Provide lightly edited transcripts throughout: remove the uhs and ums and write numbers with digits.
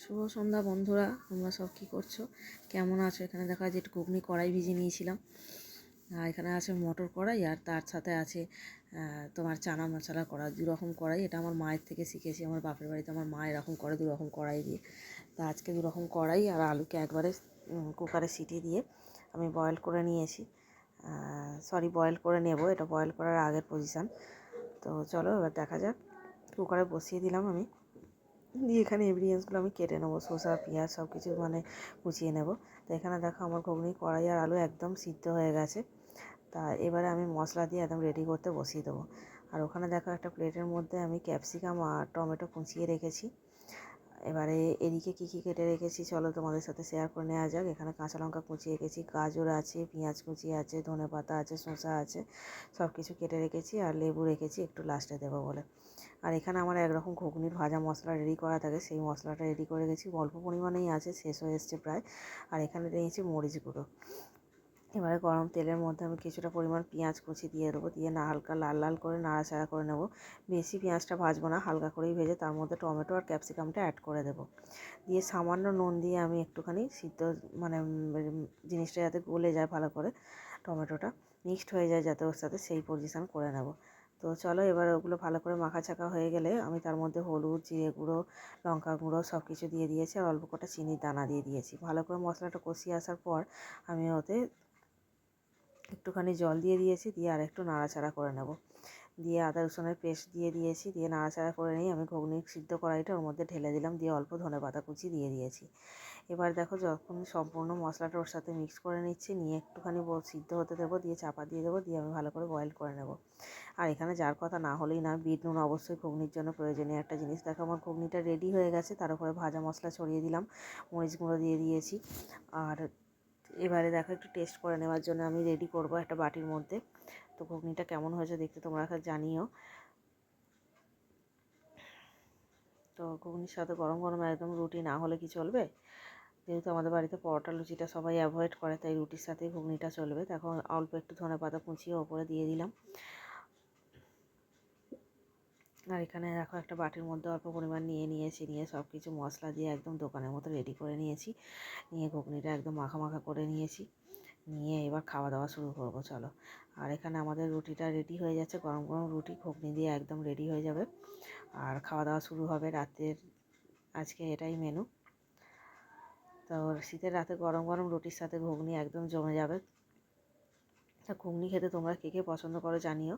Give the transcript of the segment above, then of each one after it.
শুভ সন্ধ্যা বন্ধুরা, তোমরা সব কী করছো, কেমন আছো? এখানে দেখা যায় একটু ঘুগনি কড়াই ভিজিয়ে নিয়েছিলাম। আর এখানে আছে মটর কড়াই, আর তার সাথে আছে তোমার চানা মশলা কড়াই, দুরকম কড়াই। এটা আমার মায়ের থেকে শিখেছি। আমার বাপের বাড়িতে আমার মা এরকম করে, দুরকম কড়াই দিয়ে। তা আজকে দুরকম কড়াই আর আলুকে একবারে কুকারে সিটি দিয়ে আমি বয়েল করে নিয়েছি। বয়েল করে নেব, এটা বয়েল করার আগের পজিশান। তো চলো এবার দেখা যাক। কুকারে বসিয়ে দিলাম আমি, দিয়ে এখানে ইনগ্রিডিয়েন্টসগুলো আমি কেটে নেবো। শসা, পেঁয়াজ সব কিছু কুচিয়ে নেব। তো এখানে দেখো আমার ঘুগনি কড়াই আর আলু একদম সিদ্ধ হয়ে গেছে। তা এবারে আমি মশলা দিয়ে একদম রেডি করতে বসিয়ে দেবো। আর ওখানে দেখো একটা প্লেটের মধ্যে আমি ক্যাপসিকাম আর টমেটো কুচিয়ে রেখেছি। এবারে এদিকে কী কী কেটে রেখেছি চলো তোমাদের সাথে শেয়ার করে নেওয়া যাক। এখানে কাঁচা লঙ্কা কুচিয়ে রেখেছি, গাজর আছে, পেঁয়াজ কুচি আছে, ধনেপাতা আছে, শসা আছে, সব কিছু কেটে রেখেছি। আর লেবু রেখেছি একটু লাস্টে দেবো বলে। আর এখানে আমার একরকম ঘুগনির ভাজা মশলা রেডি করা থাকে, সেই মশলাটা রেডি করে গেছি। অল্প পরিমাণেই আছে, শেষ হয়ে এসছে প্রায়। আর এখানে নিয়েছি মরিচ গুঁড়ো। এবারে গরম তেলের মধ্যে আমি কিছুটা পরিমাণ পেঁয়াজ কুচি দিয়ে দেবো, দিয়ে হালকা লাল লাল করে নাড়াচাড়া করে নেব। বেশি পেঁয়াজটা ভাজবো না, হালকা করেই ভেজে তার মধ্যে টমেটো আর ক্যাপসিকামটা অ্যাড করে দেবো। দিয়ে সামান্য নুন দিয়ে আমি একটুখানি সিদ্ধ মানে জিনিসটা যাতে গলে যায় ভালো করে, টমেটোটা মিক্সড হয়ে যায় যাতে ওর সাথে, সেই পজিশান করে নেব। তো চলো এবার ওগুলো ভালো করে মাখাচাকা হয়ে গেলে আমি তার মধ্যে হলুদ, জিরে গুঁড়ো, লঙ্কা গুঁড়ো সব কিছু দিয়ে দিয়েছি, আর অল্প কটা চিনির দানা দিয়ে দিয়েছি। ভালো করে মশলাটা কষিয়ে আসার পর আমি ওতে একটুখানি জল দিয়ে দিয়েছি, দিয়ে আর একটু নাড়াচাড়া করে নেব। দিয়ে আদা রসুনের পেস্ট দিয়ে দিয়েছি, দিয়ে নাড়াচাড়া করে নিয়ে আমি ঘুগনি সিদ্ধ কড়াইটা ওর মধ্যে ঢেলে দিলাম, দিয়ে অল্প ধনেপাতা কুচি দিয়ে দিয়েছি। এবার দেখো যখন সম্পূর্ণ মশলাটা ওর সাথে মিক্স করে নিচ্ছি, নিয়ে একটুখানি সিদ্ধ হতে দেবো, দিয়ে চাপা দিয়ে দেবো, দিয়ে আমি ভালো করে বয়েল করে নেব। আর এখানে যার কথা না হলেই না, বিট নুন অবশ্যই ঘুগনির জন্য প্রয়োজনীয় একটা জিনিস। দেখো আমার ঘুগনিটা রেডি হয়ে গেছে, তার উপরে ভাজা মশলা ছড়িয়ে দিলাম, মরিচ গুঁড়ো দিয়ে দিয়েছি। আর এবারে দেখো একটু টেস্ট করে নেওয়ার জন্য আমি রেডি করব একটা বাটির মধ্যে। তো ঘুগনিটা কেমন হয়েছে দেখতে তোমরা জানিও। তো ঘুগনির সাথে গরম গরম একদম রুটি না হলে কি চলবে? যেহেতু আমাদের বাড়িতে পরোটা লুচিটা সবাই অ্যাভয়েড করে, তাই রুটির সাথেই ঘুগনিটা চলবে। দেখো অল্প একটু ধনেপাতা কুচিয়ে ওপরে দিয়ে দিলাম। আর এখানে দেখো একটা বাটির মধ্যে অল্প পরিমাণ নিয়েছি, নিয়ে সব কিছু মশলা দিয়ে একদম দোকানের মতো রেডি করে নিয়েছি। নিয়ে ঘুগনিটা একদম মাখা মাখা করে নিয়েছি। নিয়ে এবার খাওয়া দাওয়া শুরু করবো চলো। আর এখানে আমাদের রুটিটা রেডি হয়ে যাচ্ছে, গরম গরম রুটি ঘুগনি দিয়ে একদম রেডি হয়ে যাবে। আর খাওয়া দাওয়া শুরু হবে রাতের, আজকে এটাই মেনু। তো শীতের রাতে গরম গরম রুটির সাথে ঘুগনি একদম জমে যাবে। তা ঘুগনি খেতে তোমরা কে কে পছন্দ করো জানিও।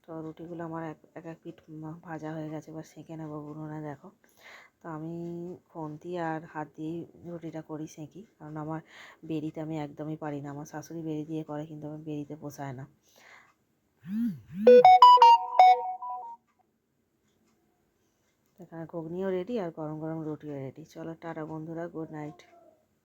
তো রুটিগুলো আমার এক এক পিঠ ভাজা হয়ে গেছে, এবার সেঁকে নেবো উনুনে দেখো। তো আমি খুন্তি আর হাত দিয়েই রুটিটা করি, সেঁকি, কারণ আমার বেরিতে আমি একদমই পারি না। আমার শাশুড়ি বেরি দিয়ে করে, কিন্তু আমার বেরিতে পোষায় না। এখানে ঘুগনিও রেডি আর গরম গরম রুটিও রেডি। চলো টাটা বন্ধুরা, গুড নাইট।